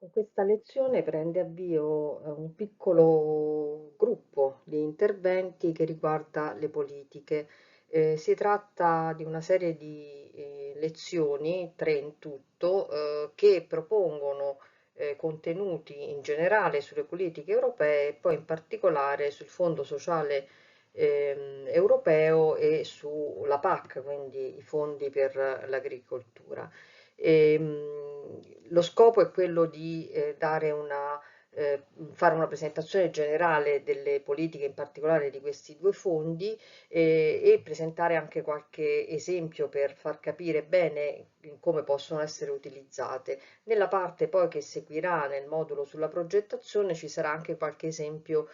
Con questa lezione prende avvio un piccolo gruppo di interventi che riguarda le politiche. Si tratta di una serie di lezioni, tre in tutto, che propongono contenuti in generale sulle politiche europee e poi in particolare sul Fondo sociale europeo e sulla PAC, quindi i fondi per l'agricoltura. Lo scopo è quello di fare una presentazione generale delle politiche, in particolare di questi due fondi, e presentare anche qualche esempio per far capire bene come possono essere utilizzate. Nella parte poi che seguirà nel modulo sulla progettazione ci sarà anche qualche esempio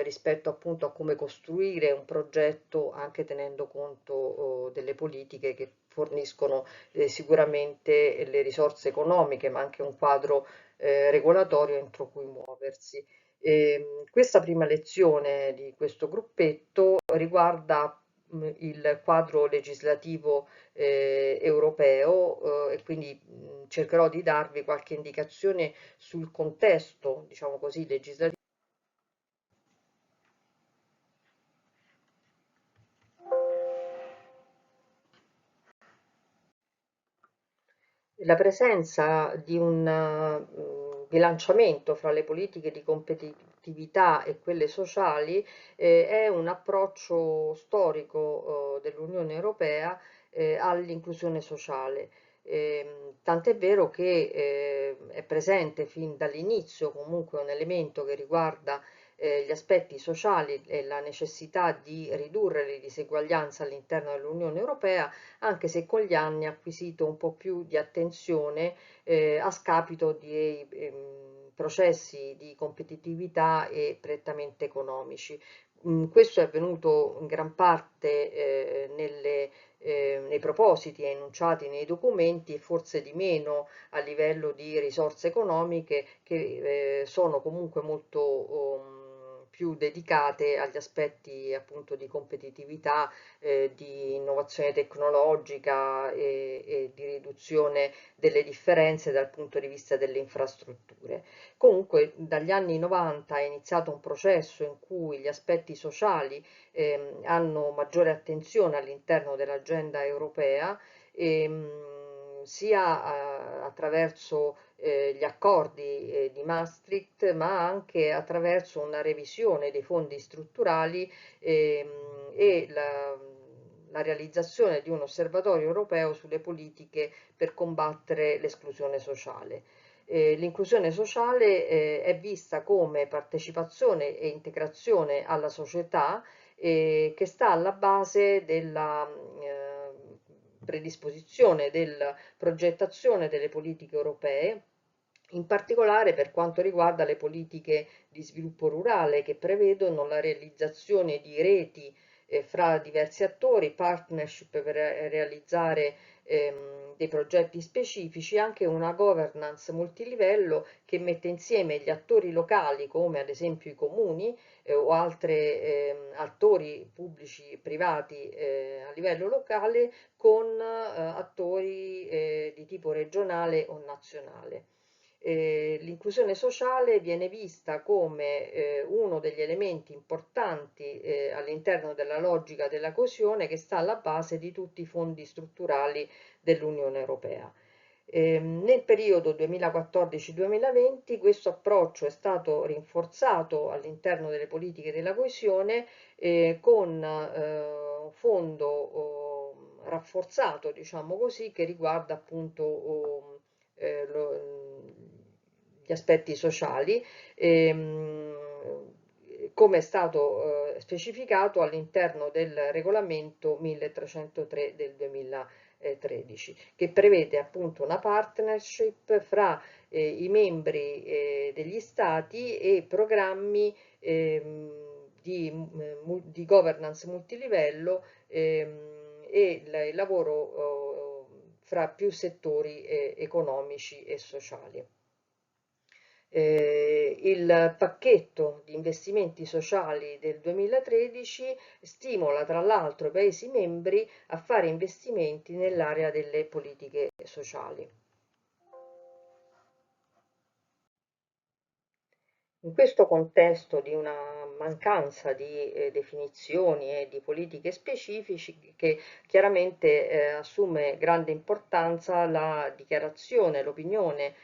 rispetto appunto a come costruire un progetto anche tenendo conto delle politiche che forniscono sicuramente le risorse economiche, ma anche un quadro regolatorio entro cui muoversi. Questa prima lezione di questo gruppetto riguarda il quadro legislativo europeo e quindi cercherò di darvi qualche indicazione sul contesto, diciamo così, legislativo. La presenza di un bilanciamento fra le politiche di competitività e quelle sociali è un approccio storico dell'Unione Europea all'inclusione sociale. Tant'è vero che è presente fin dall'inizio comunque un elemento che riguarda gli aspetti sociali e la necessità di ridurre le diseguaglianze all'interno dell'Unione Europea, anche se con gli anni ha acquisito un po' più di attenzione a scapito di processi di competitività e prettamente economici. Questo è avvenuto in gran parte nei propositi enunciati nei documenti e forse di meno a livello di risorse economiche che sono comunque molto più dedicate agli aspetti appunto di competitività, di innovazione tecnologica e di riduzione delle differenze dal punto di vista delle infrastrutture. Comunque dagli anni 90 è iniziato un processo in cui gli aspetti sociali hanno maggiore attenzione all'interno dell'agenda europea, sia attraverso gli accordi di Maastricht, ma anche attraverso una revisione dei fondi strutturali e la realizzazione di un osservatorio europeo sulle politiche per combattere l'esclusione sociale. L'inclusione sociale è vista come partecipazione e integrazione alla società che sta alla base della predisposizione, della progettazione delle politiche europee, in particolare per quanto riguarda le politiche di sviluppo rurale che prevedono la realizzazione di reti fra diversi attori, partnership per realizzare dei progetti specifici, anche una governance multilivello che mette insieme gli attori locali come ad esempio i comuni o altri attori pubblici privati a livello locale con attori di tipo regionale o nazionale. L'inclusione sociale viene vista come uno degli elementi importanti all'interno della logica della coesione che sta alla base di tutti i fondi strutturali dell'Unione Europea. Nel periodo 2014-2020 questo approccio è stato rinforzato all'interno delle politiche della coesione con un fondo rafforzato, diciamo così, che riguarda appunto gli aspetti sociali, come è stato specificato all'interno del regolamento 1303 del 2013, che prevede appunto una partnership fra i membri degli stati e programmi di governance multilivello e il lavoro fra più settori economici e sociali. Il pacchetto di investimenti sociali del 2013 stimola tra l'altro i Paesi membri a fare investimenti nell'area delle politiche sociali. In questo contesto di una mancanza di definizioni e di politiche specifiche, chiaramente assume grande importanza la dichiarazione, l'opinione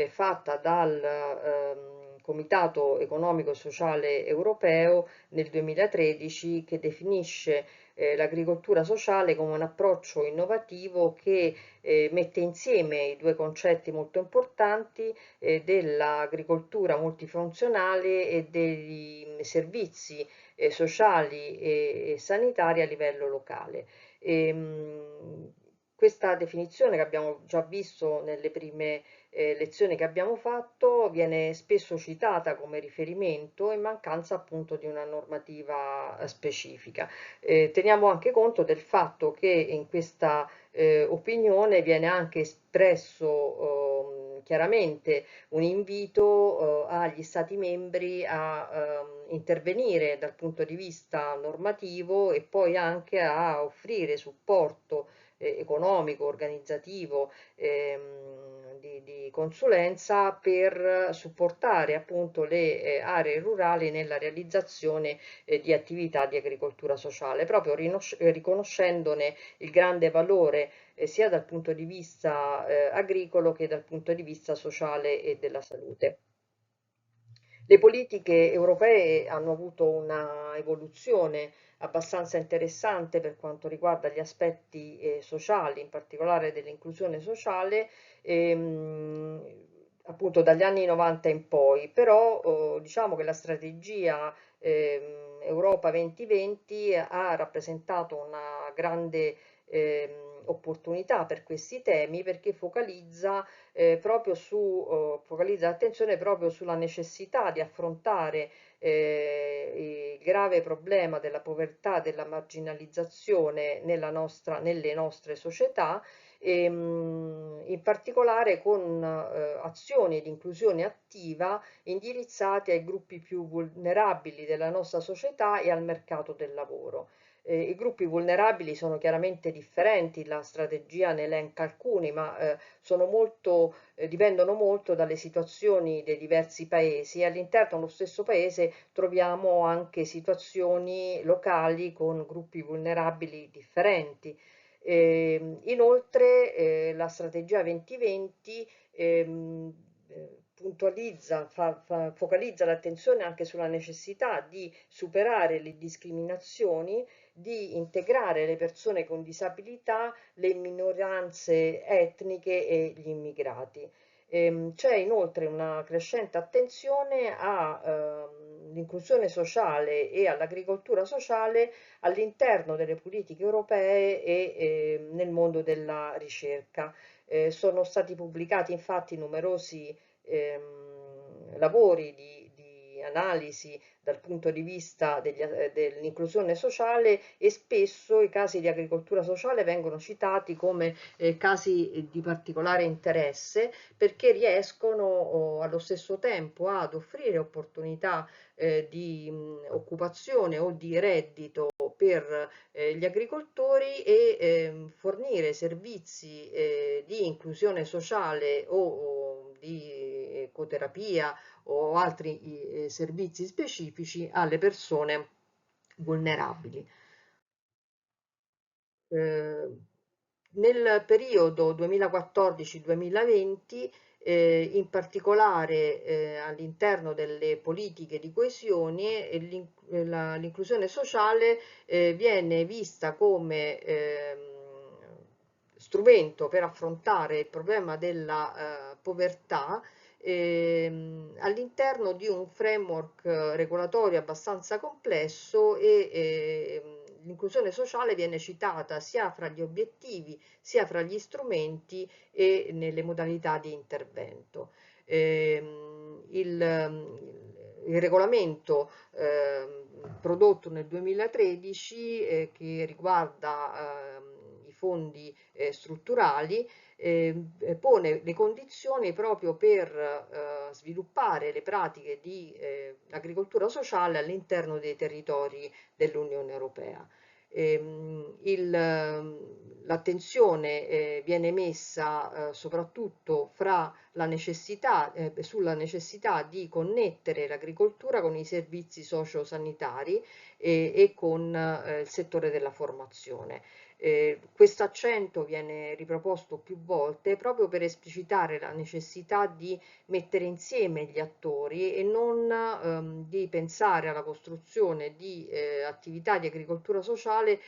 fatta dal Comitato Economico e Sociale Europeo nel 2013, che definisce l'agricoltura sociale come un approccio innovativo che mette insieme i due concetti molto importanti dell'agricoltura multifunzionale e dei servizi sociali e sanitari a livello locale. Questa definizione, che abbiamo già visto nelle prime lezioni che abbiamo fatto, viene spesso citata come riferimento in mancanza appunto di una normativa specifica. Teniamo anche conto del fatto che in questa opinione viene anche espresso chiaramente un invito agli Stati membri a intervenire dal punto di vista normativo e poi anche a offrire supporto economico, organizzativo, di consulenza per supportare appunto le aree rurali nella realizzazione di attività di agricoltura sociale, proprio riconoscendone il grande valore sia dal punto di vista agricolo che dal punto di vista sociale e della salute. Le politiche europee hanno avuto una evoluzione abbastanza interessante per quanto riguarda gli aspetti sociali, in particolare dell'inclusione sociale, appunto dagli anni 90 in poi, però diciamo che la strategia Europa 2020 ha rappresentato una grande opportunità per questi temi, perché focalizza l'attenzione proprio sulla necessità di affrontare il grave problema della povertà e della marginalizzazione nelle nostre società, in particolare con azioni di inclusione attiva indirizzate ai gruppi più vulnerabili della nostra società e al mercato del lavoro. I gruppi vulnerabili sono chiaramente differenti, la strategia ne elenca alcuni, ma dipendono molto dalle situazioni dei diversi paesi, e all'interno dello stesso paese troviamo anche situazioni locali con gruppi vulnerabili differenti. Inoltre, la strategia 2020 focalizza l'attenzione anche sulla necessità di superare le discriminazioni, di integrare le persone con disabilità, le minoranze etniche e gli immigrati. C'è inoltre una crescente attenzione all'inclusione sociale e all'agricoltura sociale all'interno delle politiche europee e nel mondo della ricerca. Sono stati pubblicati infatti numerosi lavori di analisi dal punto di vista dell'inclusione sociale, e spesso i casi di agricoltura sociale vengono citati come casi di particolare interesse, perché riescono allo stesso tempo ad offrire opportunità di occupazione o di reddito per gli agricoltori, e fornire servizi di inclusione sociale o di ecoterapia o altri servizi specifici alle persone vulnerabili. Eh, Nel periodo 2014-2020, in particolare all'interno delle politiche di coesione, l'inclusione sociale viene vista come strumento per affrontare il problema della povertà all'interno di un framework regolatorio abbastanza complesso, e l'inclusione sociale viene citata sia fra gli obiettivi sia fra gli strumenti e nelle modalità di intervento. Il regolamento prodotto nel 2013 che riguarda i fondi strutturali pone le condizioni proprio per sviluppare le pratiche di agricoltura sociale all'interno dei territori dell'Unione Europea. L'attenzione viene messa soprattutto sulla necessità di connettere l'agricoltura con i servizi sociosanitari e con il settore della formazione. Questo accento viene riproposto più volte proprio per esplicitare la necessità di mettere insieme gli attori e non di pensare alla costruzione di attività di agricoltura sociale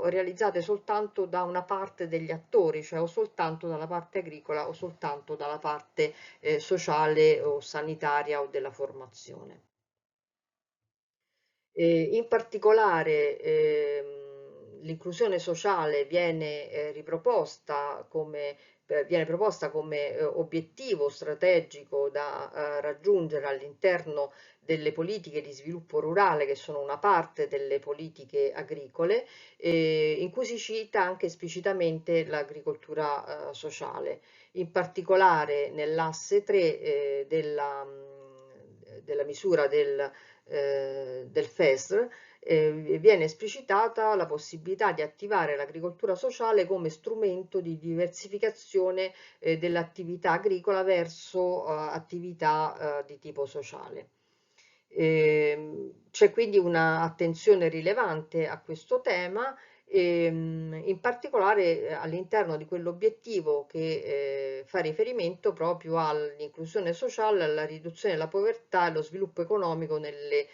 realizzate soltanto da una parte degli attori, cioè o soltanto dalla parte agricola o soltanto dalla parte sociale o sanitaria o della formazione. In particolare l'inclusione sociale viene viene proposta come obiettivo strategico da raggiungere all'interno delle politiche di sviluppo rurale, che sono una parte delle politiche agricole, in cui si cita anche esplicitamente l'agricoltura sociale, in particolare nell'asse 3 della misura del FESR, viene esplicitata la possibilità di attivare l'agricoltura sociale come strumento di diversificazione dell'attività agricola verso attività di tipo sociale. C'è quindi un'attenzione rilevante a questo tema, in particolare all'interno di quell'obiettivo che fa riferimento proprio all'inclusione sociale, alla riduzione della povertà e allo sviluppo economico nelle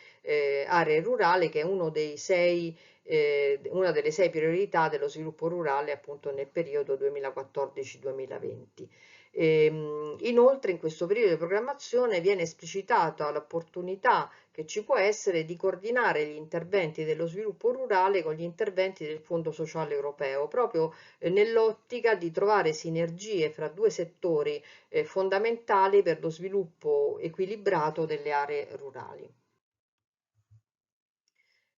aree rurali, che è una delle 6 priorità dello sviluppo rurale appunto nel periodo 2014-2020. Inoltre in questo periodo di programmazione viene esplicitata l'opportunità che ci può essere di coordinare gli interventi dello sviluppo rurale con gli interventi del Fondo Sociale Europeo, proprio nell'ottica di trovare sinergie fra due settori fondamentali per lo sviluppo equilibrato delle aree rurali.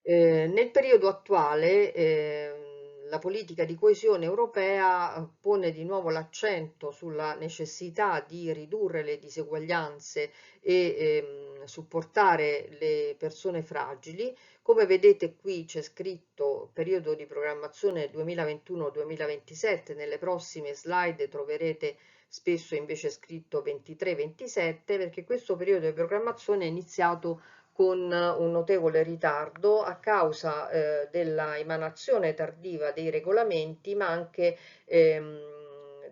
Nel periodo attuale la politica di coesione europea pone di nuovo l'accento sulla necessità di ridurre le diseguaglianze e supportare le persone fragili. Come vedete qui c'è scritto periodo di programmazione 2021-2027, nelle prossime slide troverete spesso invece scritto 23-27, perché questo periodo di programmazione è iniziato con un notevole ritardo a causa della emanazione tardiva dei regolamenti, ma anche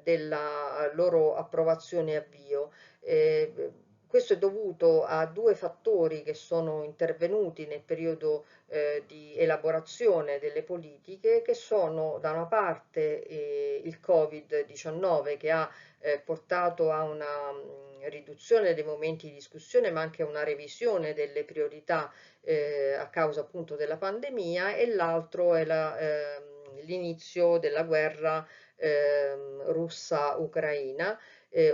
della loro approvazione e avvio. Questo è dovuto a due fattori che sono intervenuti nel periodo di elaborazione delle politiche, che sono da una parte il Covid-19, che ha portato a una riduzione dei momenti di discussione, ma anche a una revisione delle priorità a causa appunto della pandemia, e l'altro è l'inizio della guerra russa-ucraina,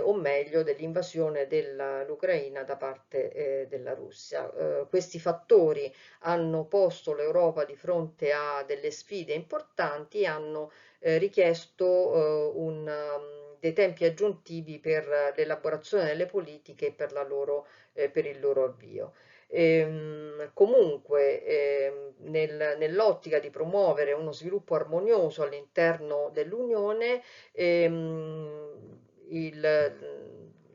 o meglio dell'invasione dell'Ucraina da parte della Russia. Questi fattori hanno posto l'Europa di fronte a delle sfide importanti e hanno richiesto dei tempi aggiuntivi per l'elaborazione delle politiche e per il loro avvio. Comunque, nell'ottica di promuovere uno sviluppo armonioso all'interno dell'Unione,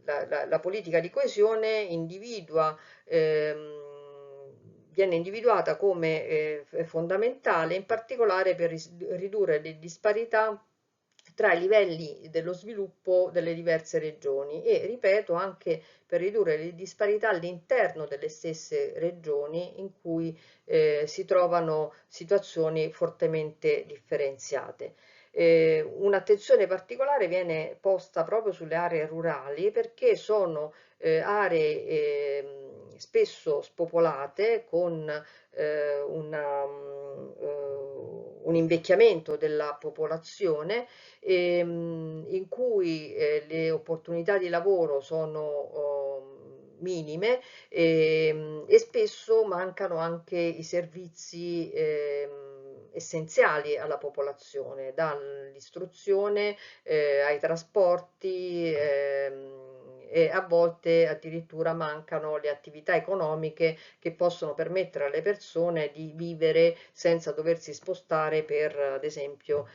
la politica di coesione viene individuata come fondamentale, in particolare per ridurre le disparità tra i livelli dello sviluppo delle diverse regioni e, ripeto, anche per ridurre le disparità all'interno delle stesse regioni in cui si trovano situazioni fortemente differenziate. Un'attenzione particolare viene posta proprio sulle aree rurali, perché sono aree spesso spopolate con un invecchiamento della popolazione, in cui le opportunità di lavoro sono minime, e spesso mancano anche i servizi essenziali alla popolazione, dall'istruzione ai trasporti e a volte addirittura mancano le attività economiche che possono permettere alle persone di vivere senza doversi spostare per, ad esempio,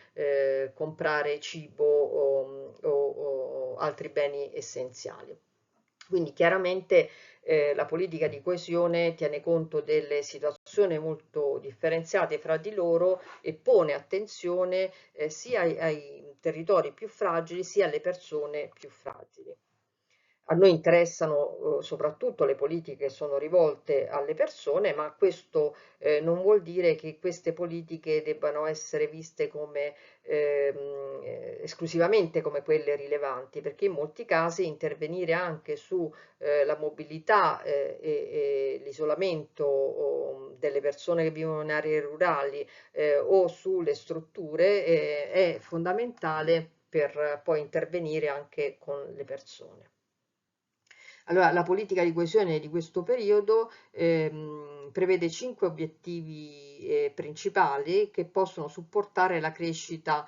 comprare cibo o altri beni essenziali. Quindi chiaramente la politica di coesione tiene conto delle situazioni molto differenziate fra di loro e pone attenzione sia ai territori più fragili sia alle persone più fragili. A noi interessano soprattutto le politiche che sono rivolte alle persone, ma questo non vuol dire che queste politiche debbano essere viste come esclusivamente come quelle rilevanti, perché in molti casi intervenire anche su la mobilità e l'isolamento delle persone che vivono in aree rurali o sulle strutture è fondamentale per poi intervenire anche con le persone. Allora, la politica di coesione di questo periodo prevede 5 obiettivi principali che possono supportare la crescita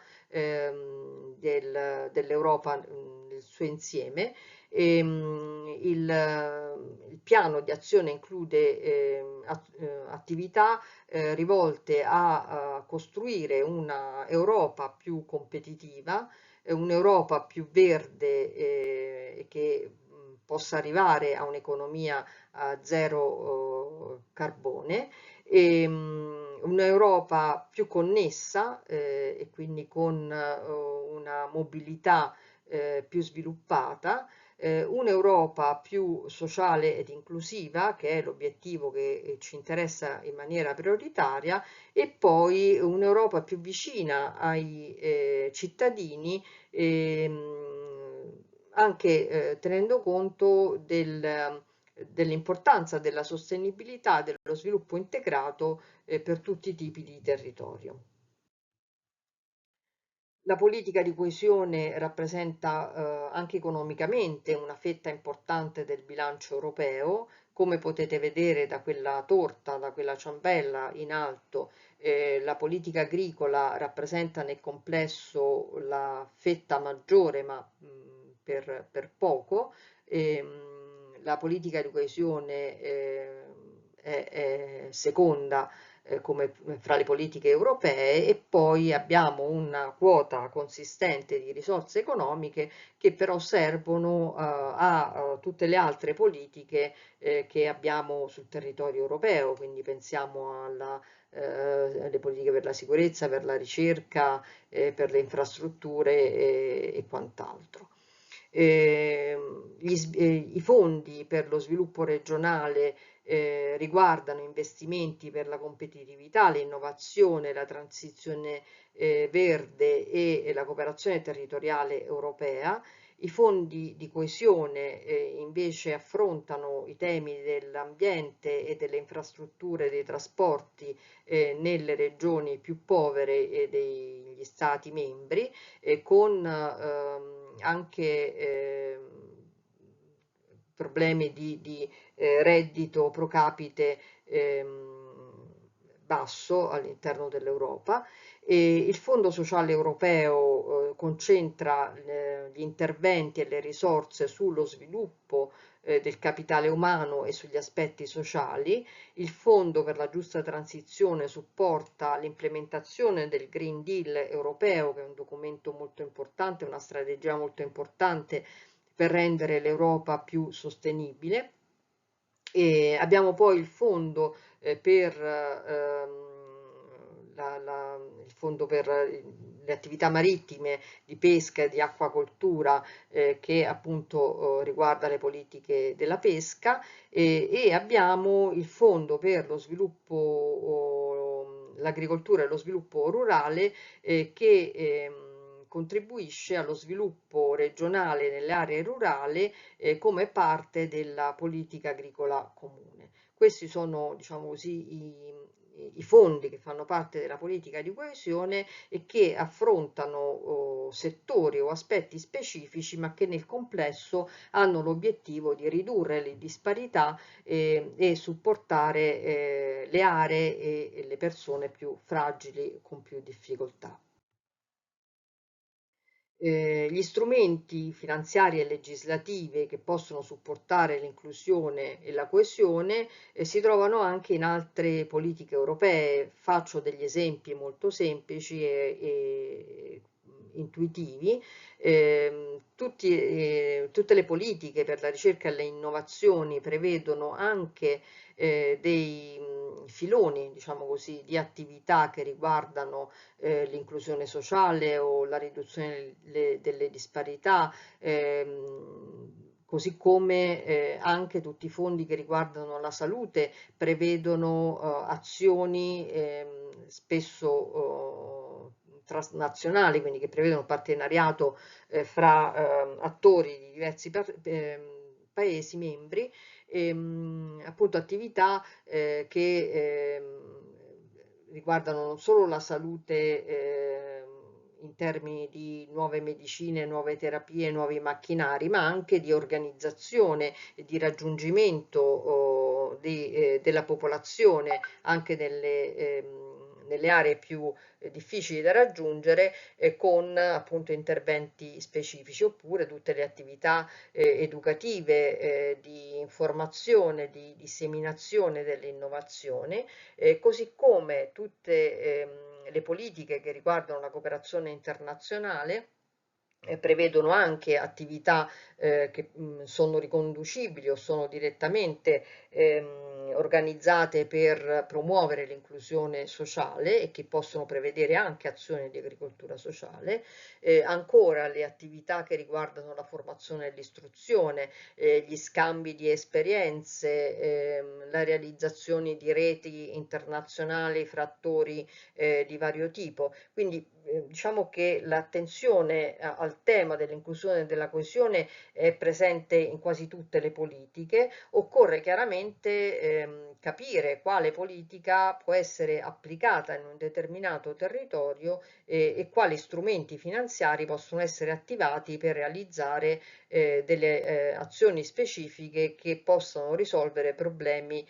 dell'Europa nel suo insieme. Il piano di azione include attività rivolte a costruire una Europa più competitiva, un'Europa più verde e che possa arrivare a un'economia a zero carbone, e un'Europa più connessa e quindi con una mobilità più sviluppata, un'Europa più sociale ed inclusiva, che è l'obiettivo che ci interessa in maniera prioritaria, e poi un'Europa più vicina ai cittadini, anche tenendo conto dell'importanza della sostenibilità e dello sviluppo integrato per tutti i tipi di territorio. La politica di coesione rappresenta anche economicamente una fetta importante del bilancio europeo, come potete vedere da quella torta, da quella ciambella in alto. La politica agricola rappresenta nel complesso la fetta maggiore, ma per poco. La politica di coesione è seconda come fra le politiche europee, e poi abbiamo una quota consistente di risorse economiche che però servono a tutte le altre politiche che abbiamo sul territorio europeo, quindi pensiamo alle politiche per la sicurezza, per la ricerca, per le infrastrutture e quant'altro. I fondi per lo sviluppo regionale riguardano investimenti per la competitività, l'innovazione, la transizione verde e la cooperazione territoriale europea. I fondi di coesione invece affrontano i temi dell'ambiente e delle infrastrutture dei trasporti nelle regioni più povere e degli Stati membri, con anche problemi di reddito pro capite basso all'interno dell'Europa. E il Fondo sociale europeo concentra gli interventi e le risorse sullo sviluppo del capitale umano e sugli aspetti sociali. Il Fondo per la giusta transizione supporta l'implementazione del Green Deal europeo, che è un documento molto importante, una strategia molto importante per rendere l'Europa più sostenibile. E abbiamo poi il fondo per il fondo per le attività marittime di pesca e di acquacoltura che appunto riguarda le politiche della pesca, e abbiamo il fondo per lo sviluppo, l'agricoltura e lo sviluppo rurale che contribuisce allo sviluppo regionale nelle aree rurali come parte della politica agricola comune. Questi sono, diciamo così, i fondi che fanno parte della politica di coesione e che affrontano settori o aspetti specifici, ma che nel complesso hanno l'obiettivo di ridurre le disparità e supportare le aree e le persone più fragili con più difficoltà. Gli strumenti finanziari e legislativi che possono supportare l'inclusione e la coesione si trovano anche in altre politiche europee. Faccio degli esempi molto semplici e intuitivi. Tutte le politiche per la ricerca e le innovazioni prevedono anche dei filoni, diciamo così, di attività che riguardano l'inclusione sociale o la riduzione delle disparità, così come anche tutti i fondi che riguardano la salute prevedono azioni spesso transnazionali, quindi che prevedono partenariato fra attori di diversi paesi membri, appunto attività che riguardano non solo la salute in termini di nuove medicine, nuove terapie, nuovi macchinari, ma anche di organizzazione e di raggiungimento della popolazione anche nelle aree più difficili da raggiungere con appunto interventi specifici, oppure tutte le attività educative, di informazione, di disseminazione dell'innovazione, così come tutte le politiche che riguardano la cooperazione internazionale prevedono anche attività che sono riconducibili o sono direttamente organizzate per promuovere l'inclusione sociale e che possono prevedere anche azioni di agricoltura sociale, ancora le attività che riguardano la formazione e l'istruzione, gli scambi di esperienze, la realizzazione di reti internazionali fra attori di vario tipo. Quindi diciamo che l'attenzione al tema dell'inclusione e della coesione è presente in quasi tutte le politiche. Occorre chiaramente capire quale politica può essere applicata in un determinato territorio e quali strumenti finanziari possono essere attivati per realizzare delle azioni specifiche che possano risolvere problemi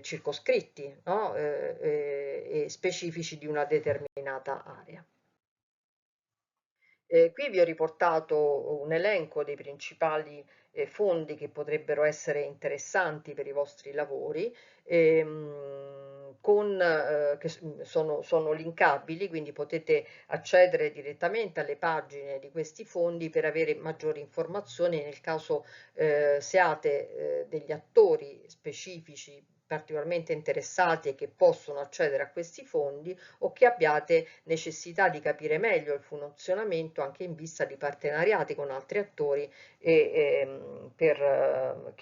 circoscritti, no? E specifici di una determinata area. Qui vi ho riportato un elenco dei principali fondi che potrebbero essere interessanti per i vostri lavori, che sono linkabili, quindi potete accedere direttamente alle pagine di questi fondi per avere maggiori informazioni nel caso siate degli attori specifici particolarmente interessati e che possono accedere a questi fondi o che abbiate necessità di capire meglio il funzionamento anche in vista di partenariati con altri attori che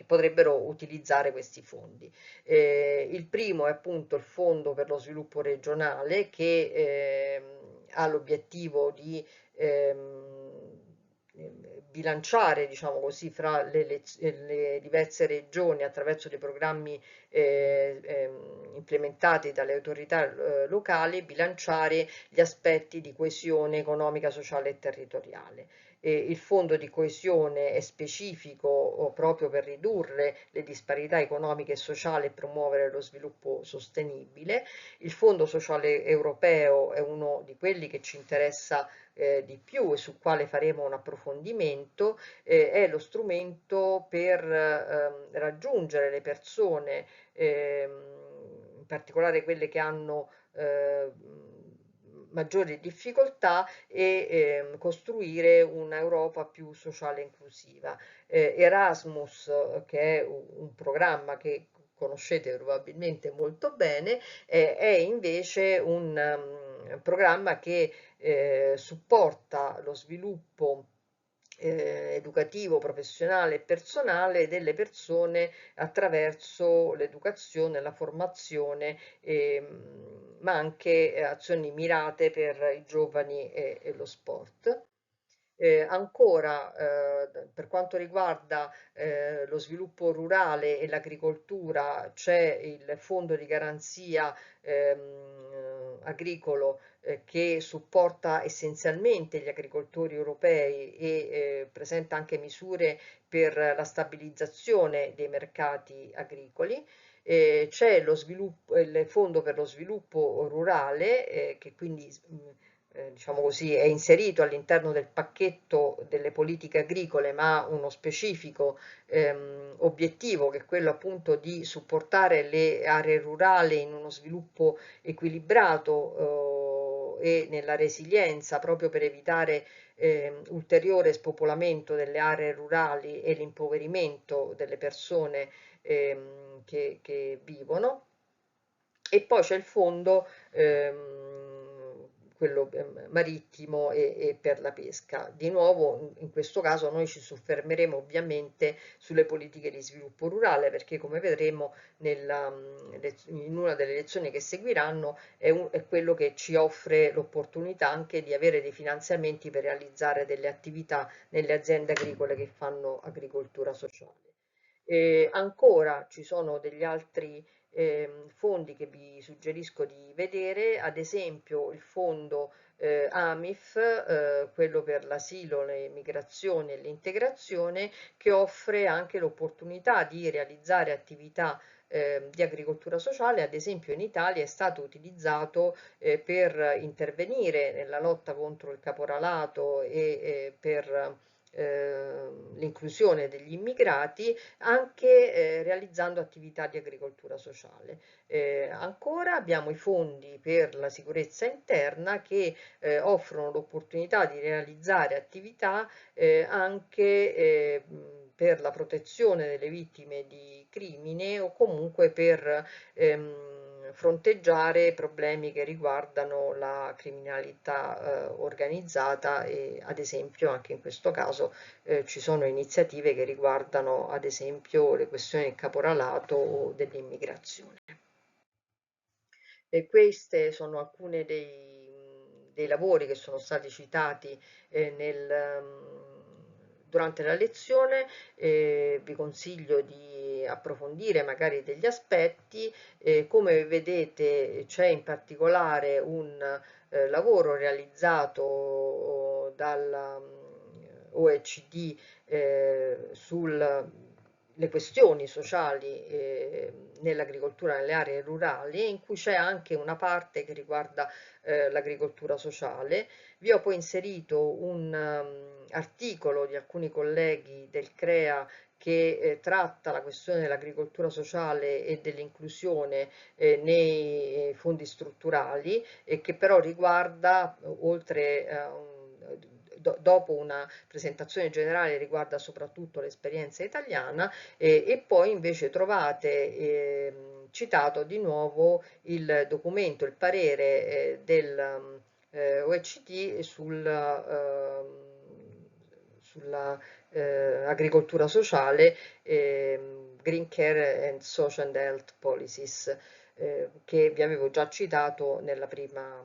potrebbero utilizzare questi fondi. Il primo è appunto il Fondo per lo sviluppo regionale che ha l'obiettivo di bilanciare, diciamo così, fra le diverse regioni attraverso dei programmi implementati dalle autorità locali, bilanciare gli aspetti di coesione economica, sociale e territoriale. Il fondo di coesione è specifico proprio per ridurre le disparità economiche e sociali e promuovere lo sviluppo sostenibile. Il Fondo sociale europeo è uno di quelli che ci interessa di più e sul quale faremo un approfondimento, è lo strumento per raggiungere le persone, in particolare quelle che hanno maggiori difficoltà e costruire un'Europa più sociale e inclusiva. Erasmus, che è un programma che conoscete probabilmente molto bene, è invece un programma che supporta lo sviluppo educativo, professionale e personale delle persone attraverso l'educazione, la formazione, ma anche azioni mirate per i giovani e lo sport. Ancora, per quanto riguarda lo sviluppo rurale e l'agricoltura, c'è il fondo di garanzia agricolo che supporta essenzialmente gli agricoltori europei e presenta anche misure per la stabilizzazione dei mercati agricoli. C'è il fondo per lo sviluppo rurale che quindi diciamo così, è inserito all'interno del pacchetto delle politiche agricole, ma ha uno specifico obiettivo che è quello appunto di supportare le aree rurali in uno sviluppo equilibrato e nella resilienza proprio per evitare ulteriore spopolamento delle aree rurali e l'impoverimento delle persone che vivono. E poi c'è il fondo, quello marittimo e per la pesca. Di nuovo, in questo caso noi ci soffermeremo ovviamente sulle politiche di sviluppo rurale perché come vedremo in una delle lezioni che seguiranno è quello che ci offre l'opportunità anche di avere dei finanziamenti per realizzare delle attività nelle aziende agricole che fanno agricoltura sociale. Ancora ci sono degli altri fondi che vi suggerisco di vedere, ad esempio il fondo AMIF, quello per l'asilo, le migrazioni e l'integrazione, che offre anche l'opportunità di realizzare attività di agricoltura sociale, ad esempio in Italia è stato utilizzato per intervenire nella lotta contro il caporalato e per l'inclusione degli immigrati anche realizzando attività di agricoltura sociale. Ancora abbiamo i fondi per la sicurezza interna che offrono l'opportunità di realizzare attività anche per la protezione delle vittime di crimine o comunque per fronteggiare problemi che riguardano la criminalità organizzata e ad esempio anche in questo caso ci sono iniziative che riguardano ad esempio le questioni del caporalato o dell'immigrazione. E queste sono alcune dei lavori che sono stati citati durante la lezione, vi consiglio di approfondire magari degli aspetti, come vedete c'è in particolare un lavoro realizzato dalla OECD sulle questioni sociali nell'agricoltura nelle aree rurali, in cui c'è anche una parte che riguarda l'agricoltura sociale. Vi ho poi inserito un articolo di alcuni colleghi del CREA che tratta la questione dell'agricoltura sociale e dell'inclusione nei fondi strutturali e che però riguarda, oltre a dopo una presentazione generale, riguarda soprattutto l'esperienza italiana e poi invece trovate citato di nuovo il documento, il parere del OECD sulla agricoltura sociale, Green Care and Social and Health Policies, che vi avevo già citato nella prima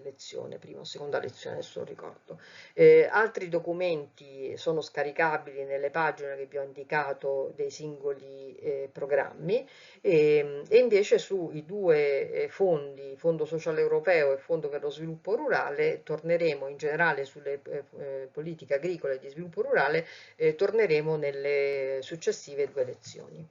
lezione, prima o seconda lezione, adesso non ricordo. Altri documenti sono scaricabili nelle pagine che vi ho indicato dei singoli programmi e invece sui due fondi, Fondo Sociale Europeo e Fondo per lo Sviluppo Rurale, torneremo in generale sulle politiche agricole e di sviluppo rurale, torneremo nelle successive due lezioni.